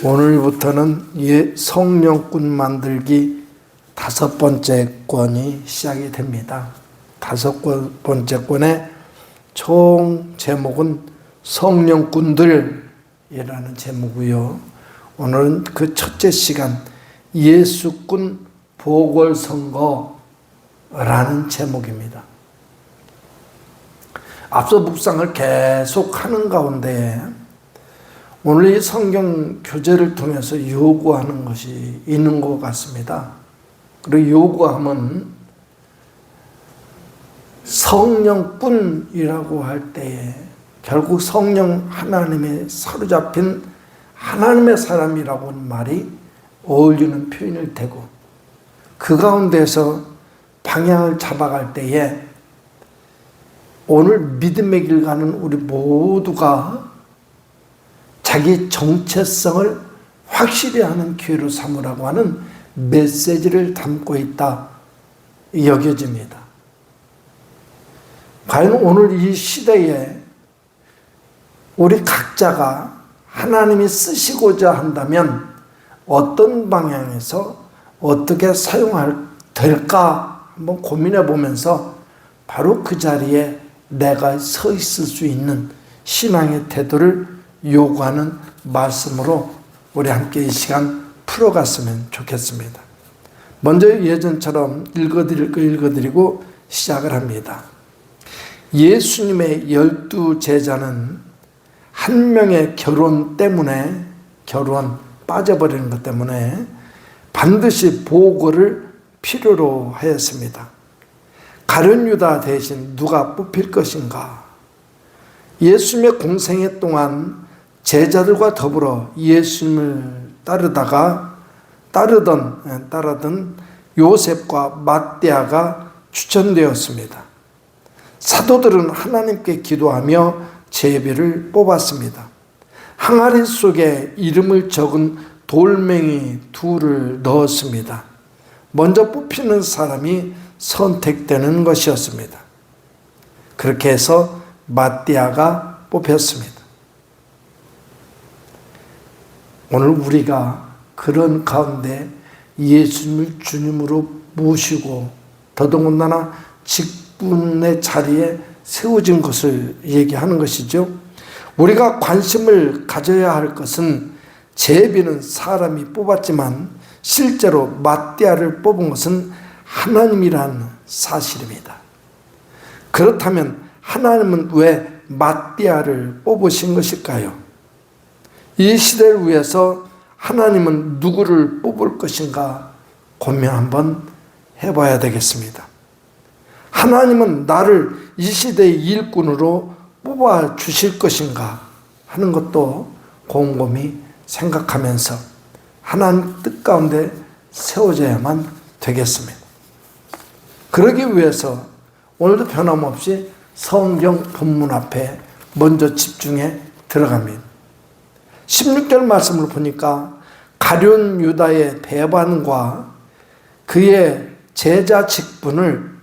오늘부터는 성령꾼 만들기 5번째 권이 시작이 됩니다. 5번째 권의 총 제목은 성령꾼들이라는 제목이고요. 오늘은 그 첫째 시간 예수꾼 보궐선거라는 제목입니다. 앞서 묵상을 계속 하는 가운데 오늘 이 성경 교재를 통해서 요구하는 것이 있는 것 같습니다. 그리고 요구하면 성령꾼이라고 할 때에 결국 성령 하나님에 사로잡힌 하나님의 사람이라고 하는 말이 어울리는 표현일 테고, 그 가운데서 방향을 잡아갈 때에 오늘 믿음의 길 가는 우리 모두가 자기 정체성을 확실히 하는 기회로 삼으라고 하는 메시지를 담고 있다 여겨집니다. 과연 오늘 이 시대에 우리 각자가 하나님이 쓰시고자 한다면 어떤 방향에서 어떻게 될까 한번 고민해 보면서 바로 그 자리에 내가 서 있을 수 있는 신앙의 태도를 요구하는 말씀으로 우리 함께 이 시간 풀어갔으면 좋겠습니다. 먼저 예전처럼 읽어드리고 시작을 합니다. 예수님의 12 제자는 한 명의 결혼 빠져버리는 것 때문에 반드시 보고를 필요로 하였습니다. 가룟 유다 대신 누가 뽑힐 것인가? 예수님의 공생애 동안 제자들과 더불어 예수님을 따르던 요셉과 mat대아가 추천되었습니다. 사도들은 하나님께 기도하며 제비를 뽑았습니다. 항아리 속에 이름을 적은 돌멩이 2를 넣었습니다. 먼저 뽑히는 사람이 선택되는 것이었습니다. 그렇게 해서 mat대아가 뽑혔습니다. 오늘 우리가 그런 가운데 예수님을 주님으로 모시고 더더군다나 직분의 자리에 세워진 것을 얘기하는 것이죠. 우리가 관심을 가져야 할 것은 제비는 사람이 뽑았지만 실제로 mat대아를 뽑은 것은 하나님이라는 사실입니다. 그렇다면 하나님은 왜 mat대아를 뽑으신 것일까요? 이 시대를 위해서 하나님은 누구를 뽑을 것인가 고민 한번 해봐야 되겠습니다. 하나님은 나를 이 시대의 일꾼으로 뽑아 주실 것인가 하는 것도 곰곰이 생각하면서 하나님 뜻 가운데 세워져야만 되겠습니다. 그러기 위해서 오늘도 변함없이 성경 본문 앞에 먼저 집중해 들어갑니다. 16절 말씀을 보니까 가룟 유다의 배반과 그의 제자 직분을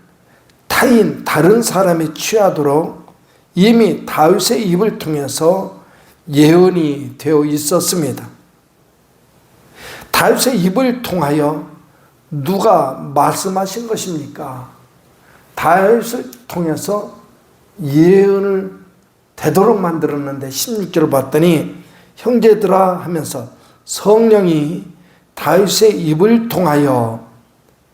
다른 사람이 취하도록 이미 다윗의 입을 통해서 예언이 되어 있었습니다. 다윗의 입을 통하여 누가 말씀하신 것입니까? 다윗을 통해서 예언을 되도록 만들었는데 16절을 봤더니 형제들아 하면서 성령이 다윗의 입을 통하여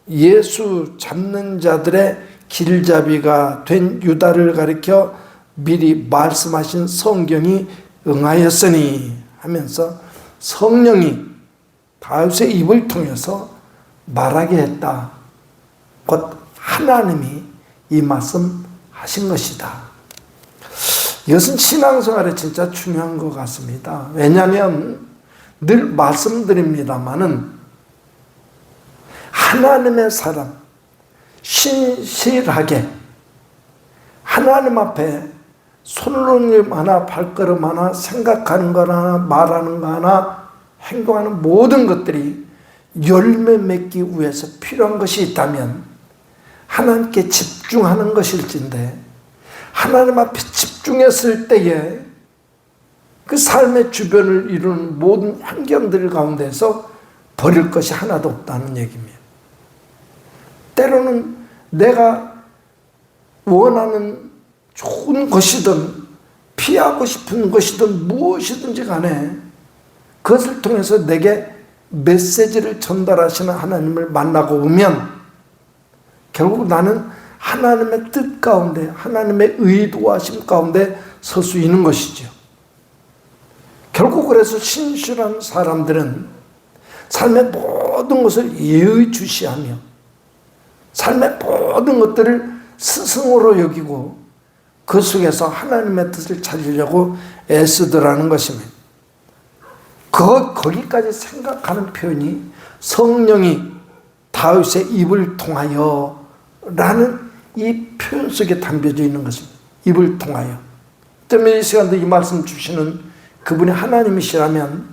예수 잡는 자들의 길잡이가 된 유다를 가리켜 미리 말씀하신 성경이 응하였으니 하면서 성령이 다윗의 입을 통해서 말하게 했다. 곧 하나님이 이 말씀하신 것이다. 이것은 신앙생활에 진짜 중요한 것 같습니다. 왜냐하면 늘 말씀드립니다마는 하나님의 사람, 신실하게 하나님 앞에 손놀림 하나 발걸음 하나 생각하는 거나 말하는 거 하나 행동하는 모든 것들이 열매 맺기 위해서 필요한 것이 있다면 하나님께 집중하는 것일진데 하나님 앞에 집중했을 때에 그 삶의 주변을 이루는 모든 환경들 가운데서 버릴 것이 하나도 없다는 얘기입니다. 때로는 내가 원하는 좋은 것이든 피하고 싶은 것이든 무엇이든지 간에 그것을 통해서 내게 메시지를 전달하시는 하나님을 만나고 오면 결국 나는 하나님의 뜻 가운데, 하나님의 의도하심 가운데 설 수 있는 것이죠. 결국 그래서 신실한 사람들은 삶의 모든 것을 예의주시하며 삶의 모든 것들을 스승으로 여기고 그 속에서 하나님의 뜻을 찾으려고 애쓰더라는 것입니다. 거기까지 생각하는 표현이 성령이 다윗의 입을 통하여 라는 이 표현 속에 담겨져 있는 것입니다. 입을 통하여. 때문에 이 시간도 이 말씀 주시는 그분이 하나님이시라면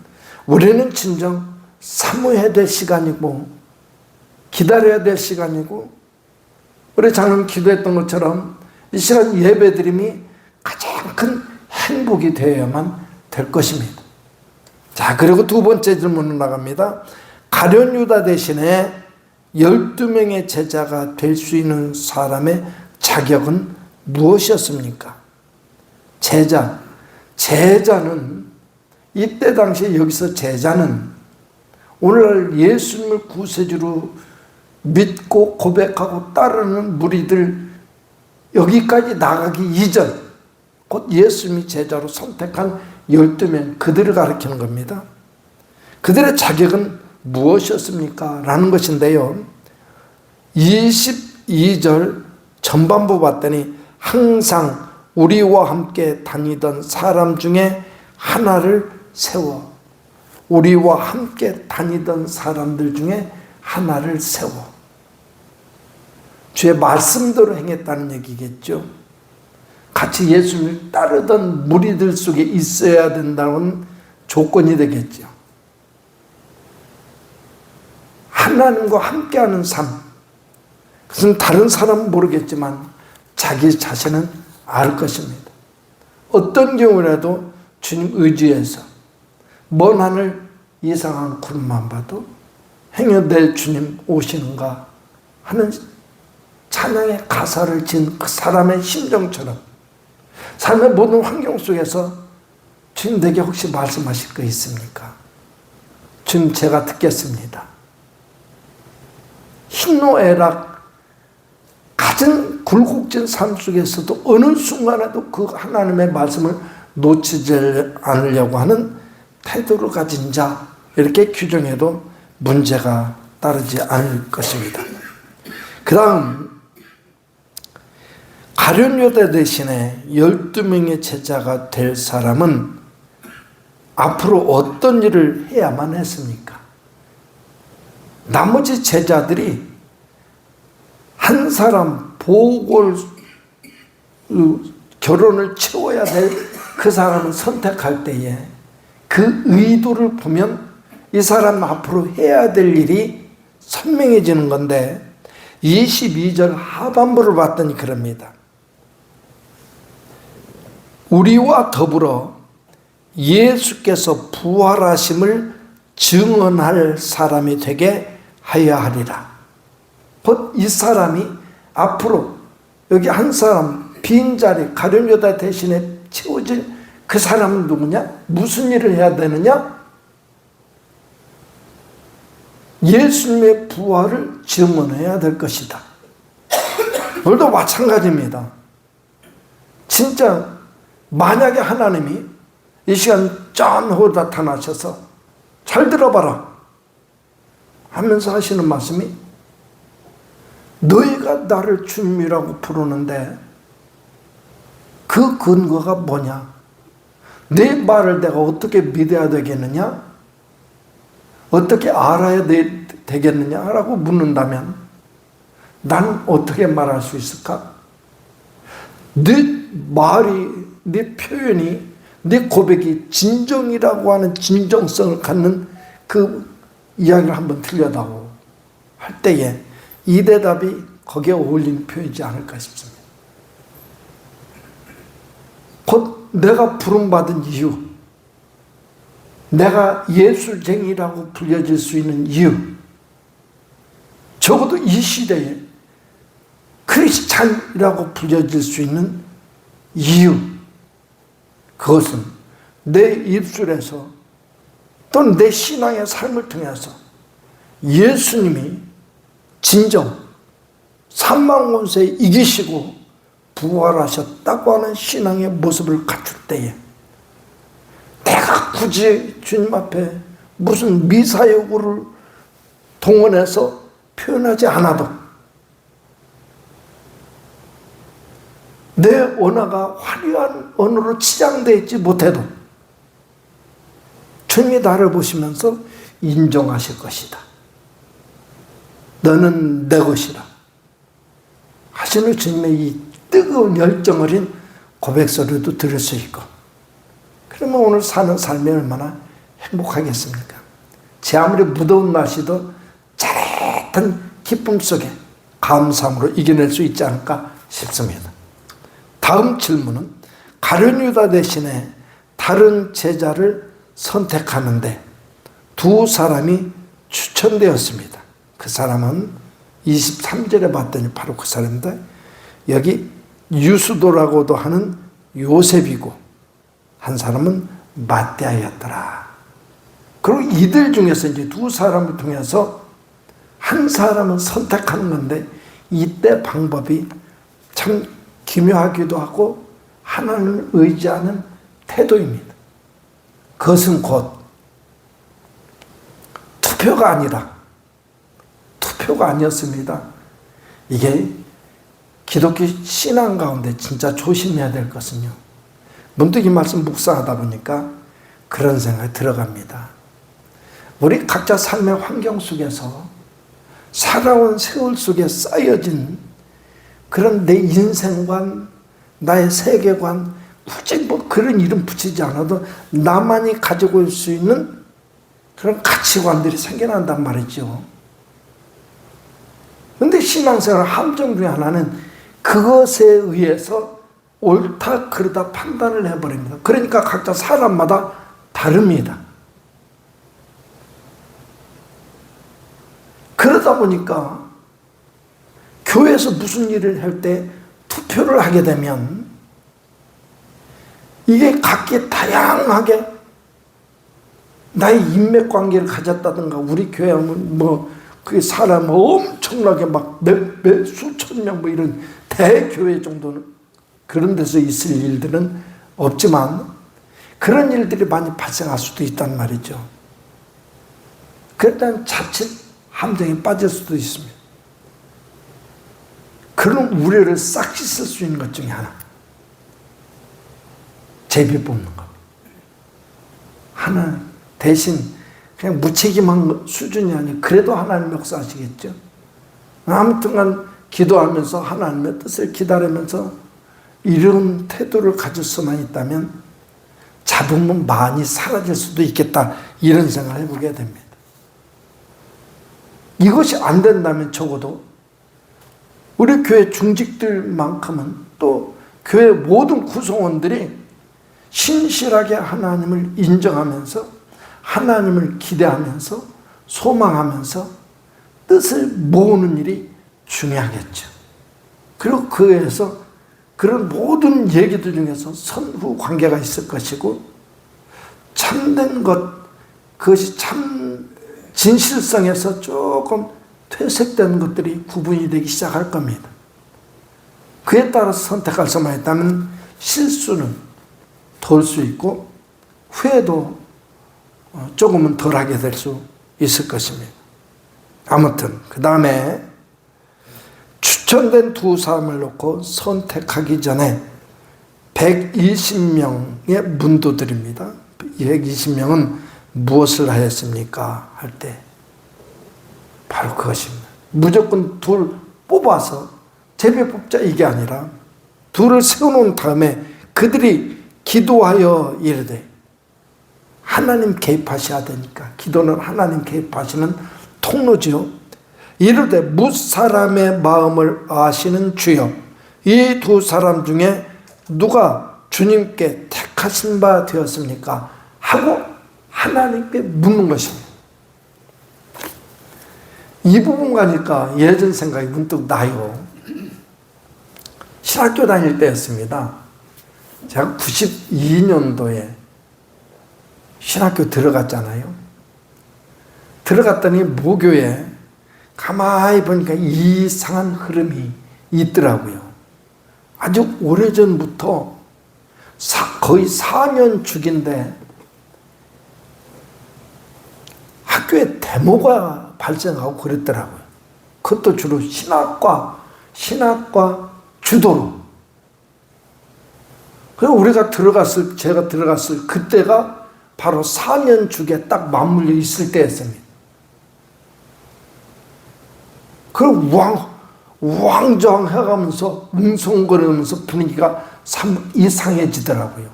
우리는 진정 사모해야 될 시간이고 기다려야 될 시간이고 우리 장로님 기도했던 것처럼 이 시간 예배드림이 가장 큰 행복이 되어야만 될 것입니다. 자, 그리고 두 번째 질문으로 나갑니다. 가룟 유다 대신에 12명의 제자가 될 수 있는 사람의 자격은 무엇이었습니까? 제자는 이때 당시에 여기서 제자는 오늘날 예수님을 구세주로 믿고 고백하고 따르는 무리들 여기까지 나가기 이전 곧 예수님이 제자로 선택한 12명 그들을 가리키는 겁니다. 그들의 자격은 무엇이었습니까? 라는 것인데요. 22절 전반부 봤더니 항상 우리와 함께 다니던 사람 중에 하나를 세워 우리와 함께 다니던 사람들 중에 하나를 세워 주의 말씀대로 행했다는 얘기겠죠. 같이 예수님을 따르던 무리들 속에 있어야 된다는 조건이 되겠죠. 하나님과 함께하는 삶. 그것은 다른 사람은 모르겠지만 자기 자신은 알 것입니다. 어떤 경우라도 주님 의지해서 먼 하늘 이상한 구름만 봐도 행여될 주님 오시는가 하는 찬양의 가사를 진 그 사람의 심정처럼 삶의 모든 환경 속에서 주님 내게 혹시 말씀하실 거 있습니까? 주님 제가 듣겠습니다. 희노애락 가장 굴곡진 삶 속에서도 어느 순간에도 그 하나님의 말씀을 놓치지 않으려고 하는 태도를 가진 자 이렇게 규정해도 문제가 따르지 않을 것입니다. 그 다음 가룟 유다 대신에 12명의 제자가 될 사람은 앞으로 어떤 일을 해야만 했습니까? 나머지 제자들이 한 사람 보궐 결혼을 채워야 될 그 사람을 선택할 때에 그 의도를 보면 이 사람 앞으로 해야 될 일이 선명해지는 건데 22절 하반부를 봤더니 그럽니다. 우리와 더불어 예수께서 부활하심을 증언할 사람이 되게 하여야 하리라. 곧 이 사람이 앞으로 여기 한 사람 빈자리 가룟 유다 대신에 채워질 그 사람은 누구냐? 무슨 일을 해야 되느냐? 예수님의 부활을 증언해야 될 것이다. 오늘도 마찬가지입니다. 진짜 만약에 하나님이 이 시간 짠 하고 나타나셔서 잘 들어봐라 하면서 하시는 말씀이 너희가 나를 주님이라고 부르는데 그 근거가 뭐냐? 내 말을 내가 어떻게 믿어야 되겠느냐? 어떻게 알아야 되겠느냐라고 묻는다면 나는 어떻게 말할 수 있을까? 네 말이, 네 표현이, 네 고백이 진정이라고 하는 진정성을 갖는 그 이야기를 한번 들려다오 할 때에 이 대답이 거기에 어울리는 표현이지 않을까 싶습니다. 곧 내가 부름받은 이유, 내가 예술쟁이라고 불려질 수 있는 이유, 적어도 이 시대에 크리스찬이라고 불려질 수 있는 이유, 그것은 내 입술에서 또는 내 신앙의 삶을 통해서 예수님이 진정 사망권세에 이기시고 부활하셨다고 하는 신앙의 모습을 갖출 때에 내가 굳이 주님 앞에 무슨 미사여구를 동원해서 표현하지 않아도 내 언어가 화려한 언어로 치장되어 있지 못해도 주님이 나를 보시면서 인정하실 것이다. 너는 내 것이다 하시는 주님의 이 뜨거운 열정 어린 고백 소리도 들을 수 있고, 그러면 오늘 사는 삶이 얼마나 행복하겠습니까? 제 아무리 무더운 날씨도 짜릿한 기쁨 속에 감사함으로 이겨낼 수 있지 않을까 싶습니다. 다음 질문은 가룟 유다 대신에 다른 제자를 선택하는데 두 사람이 추천되었습니다. 그 사람은 23절에 봤더니 바로 그 사람입니다. 여기 유수도라고도 하는 요셉이고 한 사람은 마띠아였더라. 그리고 이들 중에서 이제 두 사람을 통해서 한 사람은 선택하는 건데, 이때 방법이 참 기묘하기도 하고 하나님을 의지하는 태도입니다. 그것은 곧 투표가 아니었습니다. 이게 기독교 신앙 가운데 진짜 조심해야 될 것은요, 문득 이 말씀 묵상하다 보니까 그런 생각이 들어갑니다. 우리 각자 삶의 환경 속에서 살아온 세월 속에 쌓여진 그런 내 인생관, 나의 세계관, 굳이 뭐 그런 이름 붙이지 않아도 나만이 가지고 올 수 있는 그런 가치관들이 생겨난단 말이죠. 그런데 신앙생활 함정 중에 하나는 그것에 의해서 옳다 그르다 판단을 해버립니다. 그러니까 각자 사람마다 다릅니다. 그러다 보니까 교회에서 무슨 일을 할 때 투표를 하게 되면 이게 각기 다양하게 나의 인맥관계를 가졌다든가, 우리 교회는 그게 사람 엄청나게 막 몇 수천 명 이런 대교회 정도는 그런 데서 있을 일들은 없지만 그런 일들이 많이 발생할 수도 있단 말이죠. 그럴 자칫 함정에 빠질 수도 있습니다. 그런 우려를 싹 씻을 수 있는 것 중에 하나, 제비 뽑는 것. 하나님 대신 그냥 무책임한 수준이 아니고 그래도 하나님 역사하시겠죠. 아무튼간 기도하면서 하나님의 뜻을 기다리면서 이런 태도를 가질 수만 있다면 잡으면 많이 사라질 수도 있겠다, 이런 생각을 해보게 됩니다. 이것이 안 된다면 적어도 우리 교회 중직들만큼은 또 교회 모든 구성원들이 신실하게 하나님을 인정하면서 하나님을 기대하면서 소망하면서 뜻을 모으는 일이 중요하겠죠. 그리고 그에서 그런 모든 얘기들 중에서 선후 관계가 있을 것이고, 참된 것, 그것이 참 진실성에서 조금 퇴색되는 것들이 구분이 되기 시작할 겁니다. 그에 따라서 선택할 수만 있다면 실수는 덜 수 있고 후회도 조금은 덜하게 될 수 있을 것입니다. 아무튼 그 다음에 추천된 두 사람을 놓고 선택하기 전에 120명의 문도들입니다. 120명은 무엇을 하였습니까? 할 때 바로 그것입니다. 무조건 둘 뽑아서 제비 뽑자 이게 아니라 둘을 세워놓은 다음에 그들이 기도하여 이르되, 하나님 개입하셔야 되니까 기도는 하나님 개입하시는 통로지요. 이르되 무사람의 마음을 아시는 주여, 이 두 사람 중에 누가 주님께 택하신 바 되었습니까? 하고 하나님께 묻는 것입니다. 이 부분 가니까 예전 생각이 문득 나요. 신학교 다닐 때였습니다. 제가 92년도에 신학교 들어갔잖아요. 들어갔더니 모교에 가만히 보니까 이상한 흐름이 있더라고요. 아주 오래전부터 거의 4년 주기인데 학교에 데모가 발생하고 그랬더라고요. 그것도 주로 신학과 주도로. 그래서 제가 들어갔을 그때가 바로 4년 주기에 딱 맞물려 있을 때였습니다. 그걸 우왕좌왕 해가면서 웅성거리면서 분위기가 참 이상해지더라고요.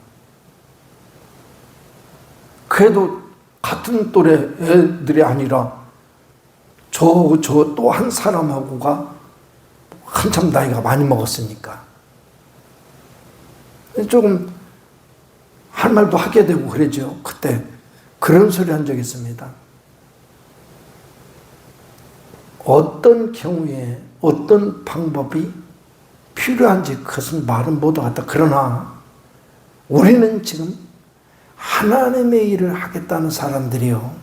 그래도 같은 또래 애들이 아니라 저 또 한 사람하고가 한참 나이가 많이 먹었으니까 조금 할 말도 하게 되고 그러죠. 그때 그런 소리 한 적이 있습니다. 어떤 경우에 어떤 방법이 필요한지 그것은 말은 못하겠다. 그러나 우리는 지금 하나님의 일을 하겠다는 사람들이요,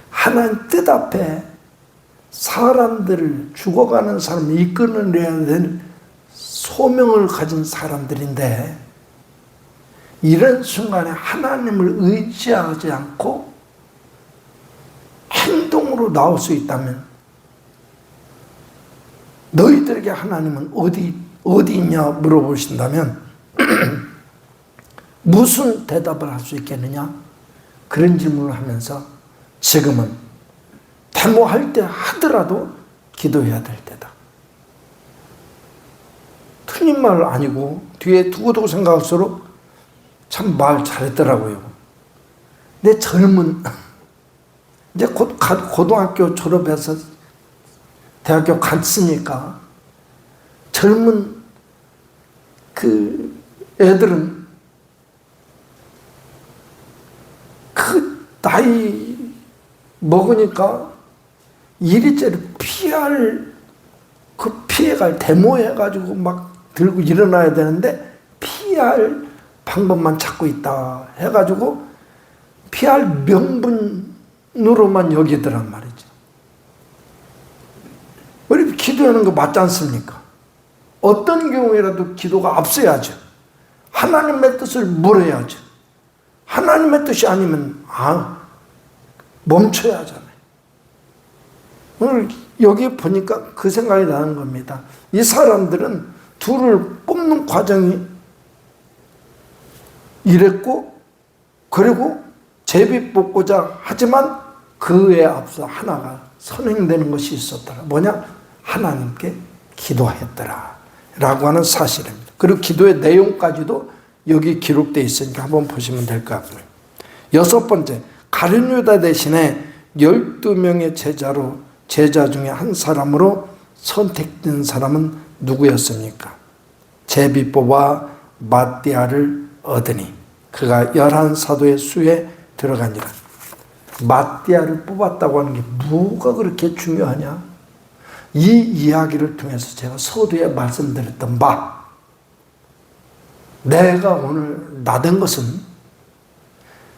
하나님 뜻 앞에 사람들을, 죽어가는 사람을 이끌어내야 되는 소명을 가진 사람들인데, 이런 순간에 하나님을 의지하지 않고 행동으로 나올 수 있다면, 너희들에게 하나님은 어디 있냐 물어보신다면 무슨 대답을 할 수 있겠느냐? 그런 질문을 하면서 지금은 데모할 때 하더라도 기도해야 될 때다. 틀린 말 아니고 뒤에 두고두고 생각할수록 참 말 잘했더라고요. 내 젊은, 이제 곧 고등학교 졸업해서 대학교 갔으니까 젊은 그 애들은 그 나이 먹으니까 이리저리 피해갈 데모해가지고 막 들고 일어나야 되는데 피할 방법만 찾고 있다 해가지고 피할 명분으로만 여기더란 말이죠. 우리 기도하는 거 맞지 않습니까? 어떤 경우에라도 기도가 앞서야죠. 하나님의 뜻을 물어야죠. 하나님의 뜻이 아니면 멈춰야 하잖아요. 오늘 여기 보니까 그 생각이 나는 겁니다. 이 사람들은 둘을 뽑는 과정이 이랬고, 그리고 제비 뽑고자 하지만 그에 앞서 하나가 선행되는 것이 있었더라. 뭐냐? 하나님께 기도했더라 라고 하는 사실입니다. 그리고 기도의 내용까지도 여기 기록되어 있으니까 한번 보시면 될 것 같고요. 6번째, 가룟 유다 대신에 12명의 제자 중에 한 사람으로 선택된 사람은 누구였습니까? 제비 뽑아 마띠아를 얻으니 그가 11사도의 수에 들어가니라. 마띠아를 뽑았다고 하는 게 뭐가 그렇게 중요하냐? 이 이야기를 통해서 제가 서두에 말씀드렸던 바, 내가 오늘 나된 것은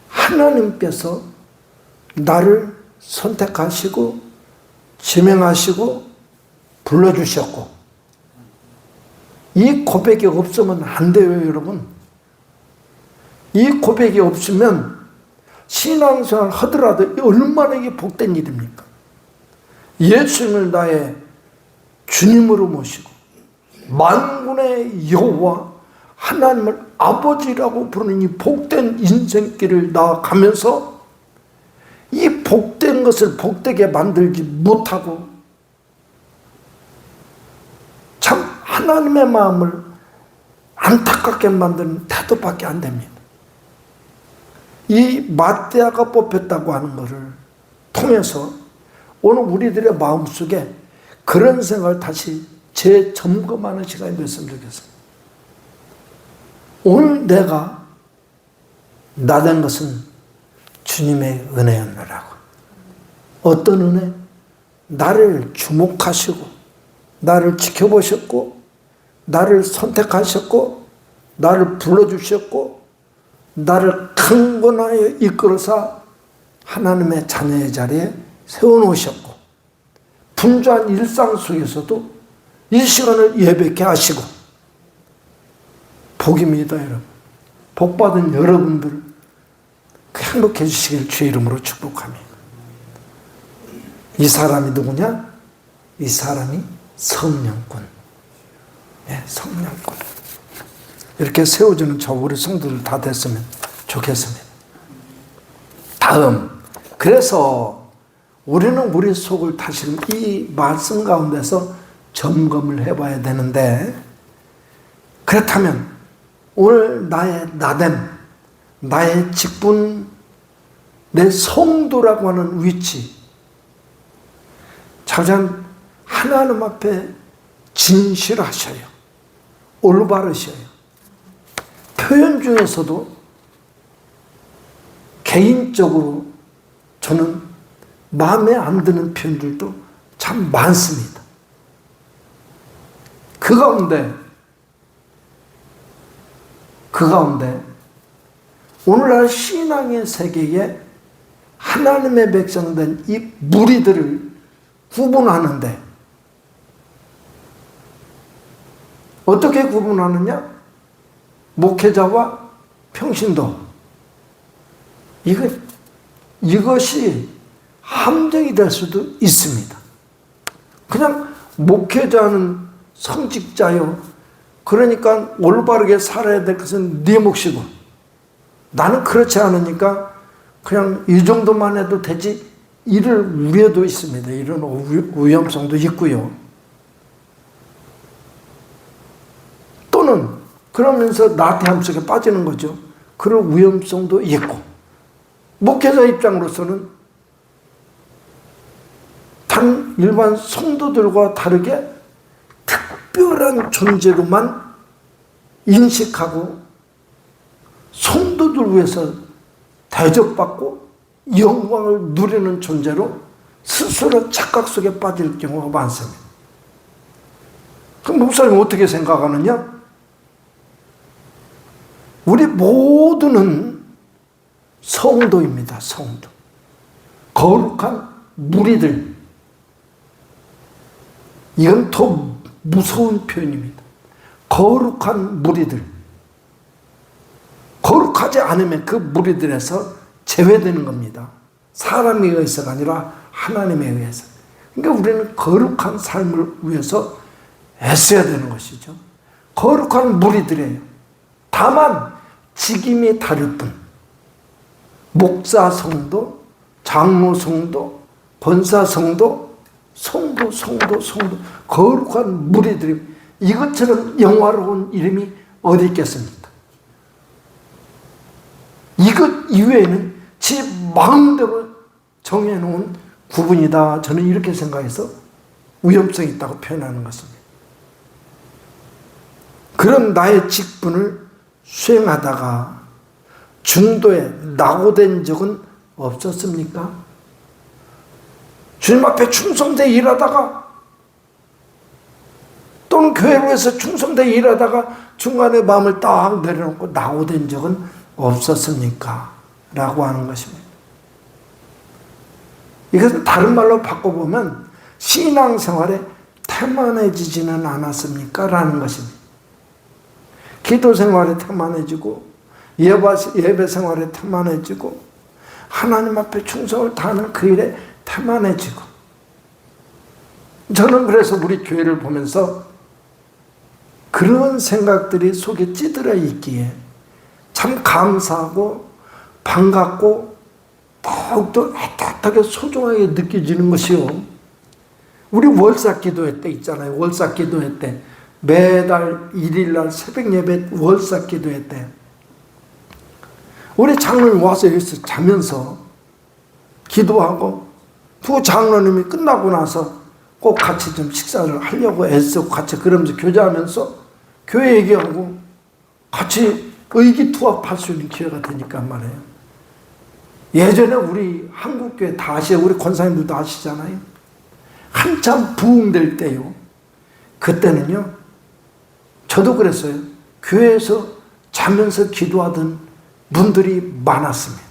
하나님께서 나를 선택하시고 지명하시고 불러주셨고, 이 고백이 없으면 안 돼요, 여러분. 이 고백이 없으면 신앙생활 하더라도 얼마나 이게 복된 일입니까? 예수님을 나의 주님으로 모시고 만군의 여호와 하나님을 아버지라고 부르는 이 복된 인생길을 나아가면서 이 복된 것을 복되게 만들지 못하고 참 하나님의 마음을 안타깝게 만드는 태도밖에 안 됩니다. 이 마띠아가 뽑혔다고 하는 것을 통해서 오늘 우리들의 마음속에 그런 생각을 다시 재점검하는 시간이 됐으면 좋겠어요. 오늘 내가 나된 것은 주님의 은혜였느라고. 어떤 은혜? 나를 주목하시고 나를 지켜보셨고 나를 선택하셨고 나를 불러주셨고 나를 강건하여 이끌어서 하나님의 자녀의 자리에 세워놓으셨고 분주한 일상 속에서도 이 시간을 예배케 하시고 복입니다, 여러분. 복받은 여러분들 행복해지시길 주의 이름으로 축복합니다. 이 사람이 누구냐? 이 사람이 성령꾼. 예, 성령꾼. 이렇게 세워주는 저 우리 성도들 다 됐으면 좋겠습니다. 다음, 그래서 우리는 우리 속을 다시 이 말씀 가운데서 점검을 해봐야 되는데, 그렇다면 오늘 나의 나됨, 나의 직분, 내 성도라고 하는 위치, 자전 하나님 앞에 진실하셔요. 올바르셔요. 표현 중에서도 개인적으로 저는 마음에 안 드는 표현들도 참 많습니다. 그 가운데 오늘날 신앙의 세계에 하나님의 백성된 이 무리들을 구분하는데 어떻게 구분하느냐? 목회자와 평신도. 이것이 함정이 될 수도 있습니다. 그냥 목회자는 성직자요. 그러니까 올바르게 살아야 될 것은 네 몫이고 나는 그렇지 않으니까 그냥 이 정도만 해도 되지. 이럴 우려도 있습니다. 이런 위험성도 있고요. 또는 그러면서 나태함 속에 빠지는 거죠. 그런 위험성도 있고 목회자 입장으로서는 다른 일반 성도들과 다르게 특별한 존재로만 인식하고 성도들 위해서 대접받고 영광을 누리는 존재로 스스로 착각 속에 빠질 경우가 많습니다. 그럼 목사님 어떻게 생각하느냐? 우리 모두는 성도입니다. 성도. 거룩한 무리들. 이건 더 무서운 표현입니다. 거룩한 무리들. 거룩하지 않으면 그 무리들에서 제외되는 겁니다. 사람에 의해서가 아니라 하나님에 의해서. 그러니까 우리는 거룩한 삶을 위해서 애써야 되는 것이죠. 거룩한 무리들이에요. 다만 직임이 다를 뿐. 목사 성도, 장로 성도, 권사 성도, 성도, 거룩한 무리들이 이것처럼 영화로운 이름이 어디 있겠습니까? 이것 이외에는 제 마음대로 정해놓은 구분이다. 저는 이렇게 생각해서 위험성이 있다고 표현하는 것입니다. 그런 나의 직분을 수행하다가 중도에 낙오된 적은 없었습니까? 주님 앞에 충성되게 일하다가 또는 교회로 해서 충성되게 일하다가 중간에 마음을 딱 내려놓고 낙오된 적은 없었습니까? 라고 하는 것입니다. 이것은 다른 말로 바꿔보면 신앙생활에 태만해지지는 않았습니까? 라는 것입니다. 기도 생활에 태만해지고 예배 생활에 태만해지고 하나님 앞에 충성을 다하는 그 일에 태만해지고 저는 그래서 우리 교회를 보면서 그런 생각들이 속에 찌들어 있기에 참 감사하고 반갑고 더욱더 애틋하게 소중하게 느껴지는 것이요. 우리 월삭 기도회 때 있잖아요. 월삭 기도회 때 매달 1일날 새벽 예배 월삭 기도회 때 우리 장로님 와서 여기서 자면서 기도하고 두 장로님이 끝나고 나서 꼭 같이 좀 식사를 하려고 애쓰고 같이 그러면서 교제하면서 교회 얘기하고 같이 의기투합할 수 있는 기회가 되니까 말이에요. 예전에 우리 한국교회 다 아시죠? 우리 권사님들도 아시잖아요. 한참 부흥될 때요. 그때는요, 저도 그랬어요. 교회에서 자면서 기도하던 분들이 많았습니다.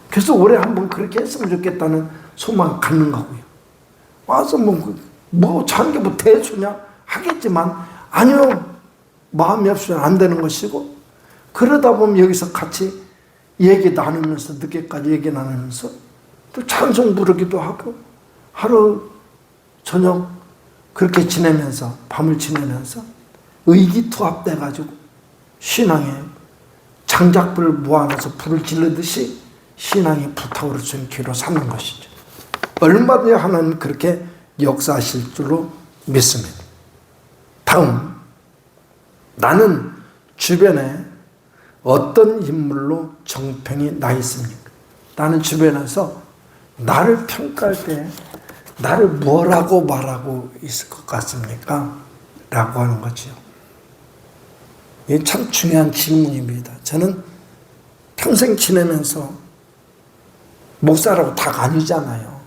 그래서 올해 한번 그렇게 했으면 좋겠다는 소망을 갖는 거고요. 와서 자는 게 뭐 대수냐 하겠지만, 아니요, 마음이 없으면 안 되는 것이고, 그러다 보면 여기서 같이 얘기 나누면서, 늦게까지 얘기 나누면서 또 찬송 부르기도 하고, 하루 저녁 그렇게 지내면서, 밤을 지내면서 의기투합돼가지고 신앙에 장작불을 모아놔서 불을 지르듯이 신앙이 불타오를 수 있는 기회로 삼는 것이죠. 얼마든지 하나님 그렇게 역사하실 줄로 믿습니다. 다음, 나는 주변에 어떤 인물로 정평이 나 있습니까? 나는 주변에서 나를 평가할 때 나를 뭐라고 말하고 있을 것 같습니까? 라고 하는 거죠. 이게 참 중요한 질문입니다. 저는 평생 지내면서 목사라고 다 아니잖아요.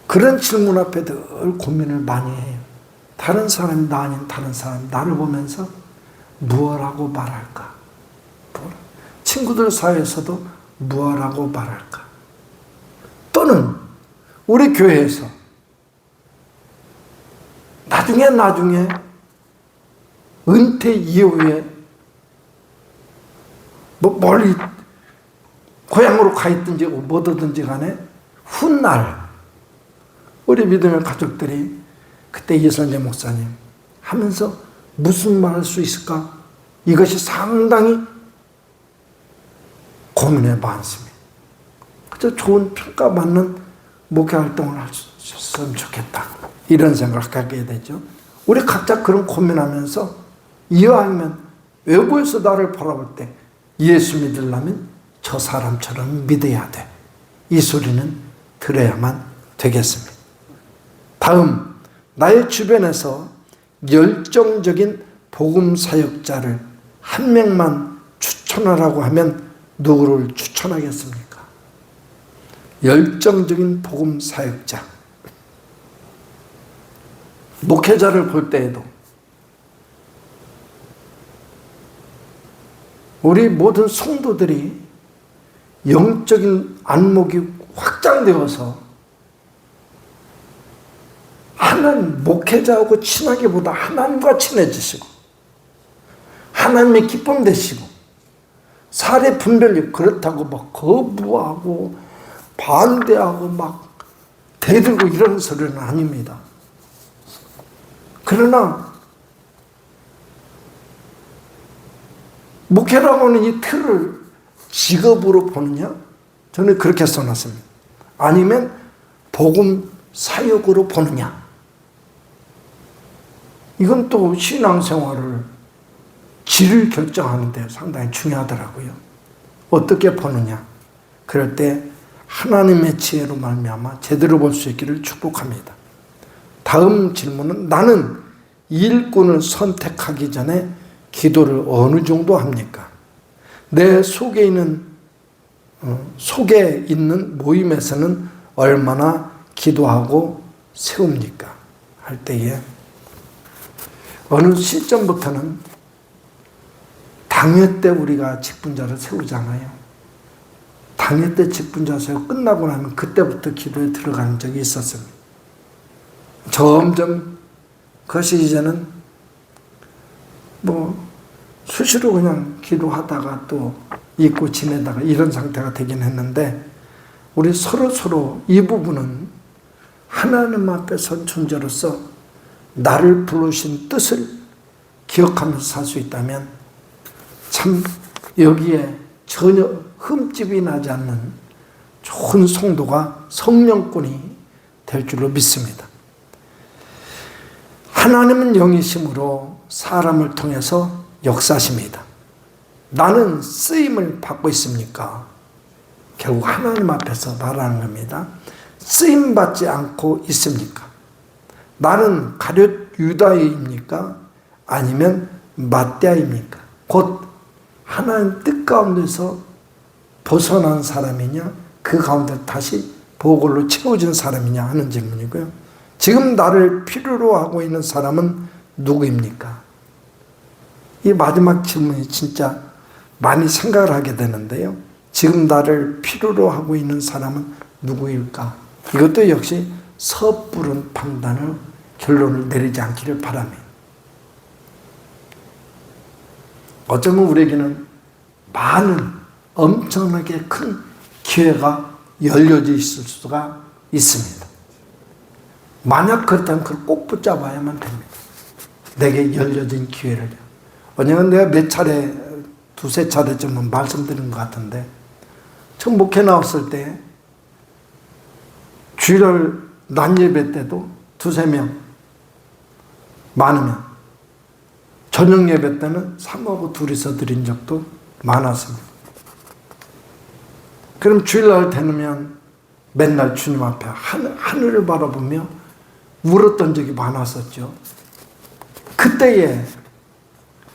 그런 질문 앞에 늘 고민을 많이 해요. 다른 사람이 나 아닌 다른 사람, 나를 보면서 무엇라고 말할까? 친구들 사이에서도 무엇라고 말할까? 또는 우리 교회에서 나중에 은퇴 이후에 멀리 고향으로 가 있든지 뭐든지 간에 훗날 우리 믿음의 가족들이 그때 이선재 목사님 하면서 무슨 말 할 수 있을까? 이것이 상당히 고민에 많습니다. 그저 좋은 평가받는 목회 활동을 하셨으면 좋겠다, 이런 생각을 갖게 되죠. 우리 각자 그런 고민하면서 이왕이면 외부에서 나를 바라볼 때 예수 믿으려면 저 사람처럼 믿어야 돼, 이 소리는 들어야만 되겠습니다. 다음, 나의 주변에서 열정적인 복음 사역자를 한 명만 추천하라고 하면 누구를 추천하겠습니까? 열정적인 복음 사역자. 목회자를 볼 때에도 우리 모든 성도들이 영적인 안목이 확장되어서 하나님, 목회자하고 친하기보다 하나님과 친해지시고 하나님의 기쁨 되시고 사례 분별력, 그렇다고 막 거부하고 반대하고 막 대들고 이런 소리는 아닙니다. 그러나 목회라고 하는 이 틀을 직업으로 보느냐? 저는 그렇게 써놨습니다. 아니면 복음 사역으로 보느냐? 이건 또 신앙생활을 질을 결정하는데 상당히 중요하더라고요. 어떻게 보느냐? 그럴 때 하나님의 지혜로 말미암아 제대로 볼 수 있기를 축복합니다. 다음 질문은, 나는 일꾼을 선택하기 전에 기도를 어느 정도 합니까? 내 속에 있는 모임에서는 얼마나 기도하고 세웁니까? 할 때에 어느 시점부터는 당회 때 우리가 직분자를 세우잖아요. 당회 때 직분자 세우고 끝나고 나면 그때부터 기도에 들어가는 적이 있었습니다. 점점 그것이 이제는 수시로 그냥 기도하다가 또 잊고 지내다가 이런 상태가 되긴 했는데, 우리 서로 이 부분은 하나님 앞에 선 존재로서 나를 부르신 뜻을 기억하면서 살 수 있다면 참 여기에 전혀 흠집이 나지 않는 좋은 성도가, 성령꾼이 될 줄로 믿습니다. 하나님은 영이심으로 사람을 통해서 역사하십니다. 나는 쓰임을 받고 있습니까? 결국 하나님 앞에서 말하는 겁니다. 쓰임 받지 않고 있습니까? 나는 가룟 유다입니까? 아니면 마띠아입니까? 곧 하나님 뜻과 가운데서 벗어난 사람이냐, 그 가운데 다시 보골로 채워진 사람이냐 하는 질문이고요. 지금 나를 필요로 하고 있는 사람은 누구입니까? 이 마지막 질문이 진짜 많이 생각을 하게 되는데요. 지금 나를 필요로 하고 있는 사람은 누구일까? 이것도 역시 섣부른 판단을, 결론을 내리지 않기를 바랍니다. 어쩌면 우리에게는 많은 엄청나게 큰 기회가 열려져 있을 수가 있습니다. 만약 그렇다면 그걸 꼭 붙잡아야만 됩니다. 내게 열려진 기회를. 언젠가 내가 몇 차례, 두세 차례쯤은 말씀드린 것 같은데, 처음 목회 나왔을 때 주일날 낮 예배 때도 두세 명, 많으면 저녁 예배 때는 사모하고 둘이서 드린 적도 많았습니다. 그럼 주일날 되면 맨날 주님 앞에 하늘을 바라보며 울었던 적이 많았었죠. 그때에,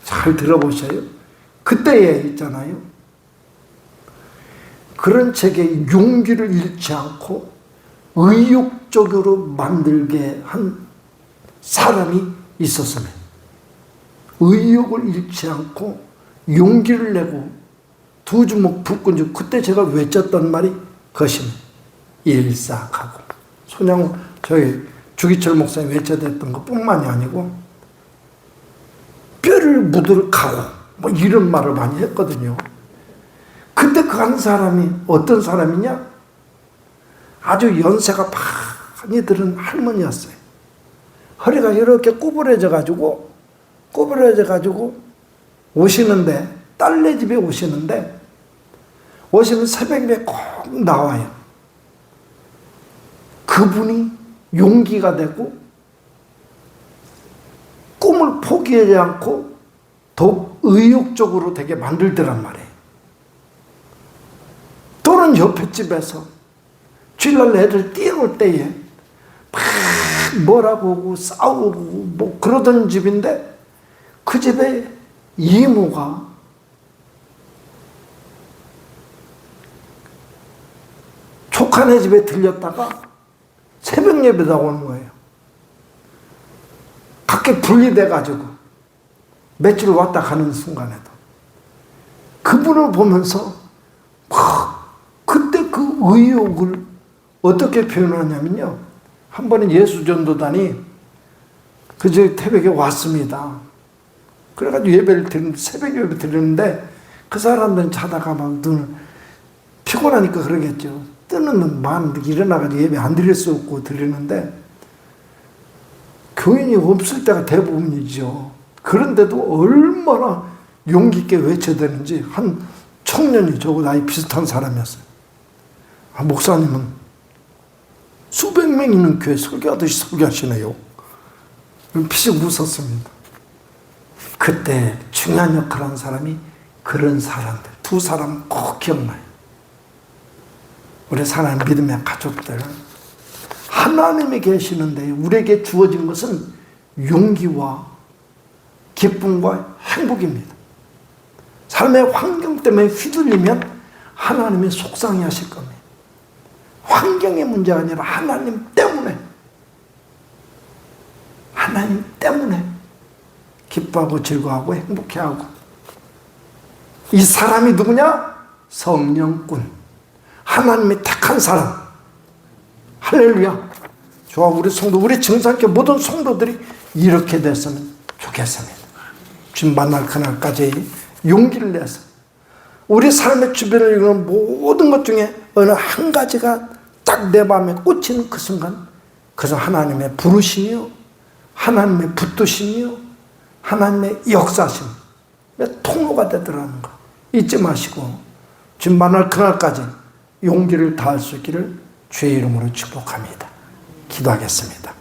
잘 들어보셔요. 그때에 있잖아요. 그런 책에 용기를 잃지 않고 의욕적으로 만들게 한 사람이 있었으면, 의욕을 잃지 않고 용기를 내고 두 주먹 붙고, 그때 제가 외쳤던 말이 그것입니다. 일사하고. 손양호 저희 주기철 목사님 외쳐댔던 것뿐만이 아니고 뼈를 묻을 각오, 뭐 이런 말을 많이 했거든요. 그때 그 한 사람이 어떤 사람이냐? 아주 연세가 많이 들은 할머니였어요. 허리가 이렇게 구부러져 가지고 오시는데, 딸네 집에 오시면 새벽에 꼭 나와요. 그분이 용기가 되고 꿈을 포기하지 않고 더욱 의욕적으로 되게 만들더란 말이에요. 또는 옆에 집에서 주일날 애들 뛰어올 때에 막 뭐라고 하고 싸우고 뭐 그러던 집인데, 그 집에 이모가 조카네 집에 들렸다가 새벽 예배다 오는 거예요. 각기 분리돼가지고 며칠 왔다 가는 순간에도 그분을 보면서 그때 그 의욕을 어떻게 표현하냐면요. 한 번은 예수전도단이 그저 태백에 왔습니다. 그래가지고 예배를 드리는데, 새벽 예배 드리는데, 그 사람들은 자다가 막 눈을 피곤하니까 그러겠죠. 뜨는 눈 만 일어나가지고 예배 안 드릴 수 없고 드리는데, 교인이 없을 때가 대부분이죠. 그런데도 얼마나 용기 있게 외쳐대는지. 한 청년이 저하고 나이 비슷한 사람이었어요. 목사님은 수백 명 있는 교회 설교하듯이 설교하시네요. 피식 웃었습니다. 그때 중요한 역할을 한 사람이 그런 사람들, 두 사람 꼭 기억나요. 우리 사랑하는 믿음의 가족들, 하나님이 계시는데 우리에게 주어진 것은 용기와 기쁨과 행복입니다. 삶의 환경 때문에 휘둘리면 하나님이 속상해 하실 겁니다. 환경의 문제가 아니라 하나님 때문에 기뻐하고 즐거워하고 행복해하고. 이 사람이 누구냐? 성령꾼, 하나님이 택한 사람. 할렐루야. 좋아. 우리 성도, 우리 증산교 모든 성도들이 이렇게 됐으면 좋겠습니다. 주님 만날 그날까지 용기를 내서 우리 삶의 주변을 이루는 모든 것 중에 어느 한 가지가 딱 내 마음에 꽂히는 그 순간, 그래서 하나님의 부르심이요, 하나님의 붙드심이요, 하나님의 역사심, 통로가 되더라는 거 잊지 마시고, 주님 만날 그날까지 용기를 다할 수 있기를 주의 이름으로 축복합니다. 기도하겠습니다.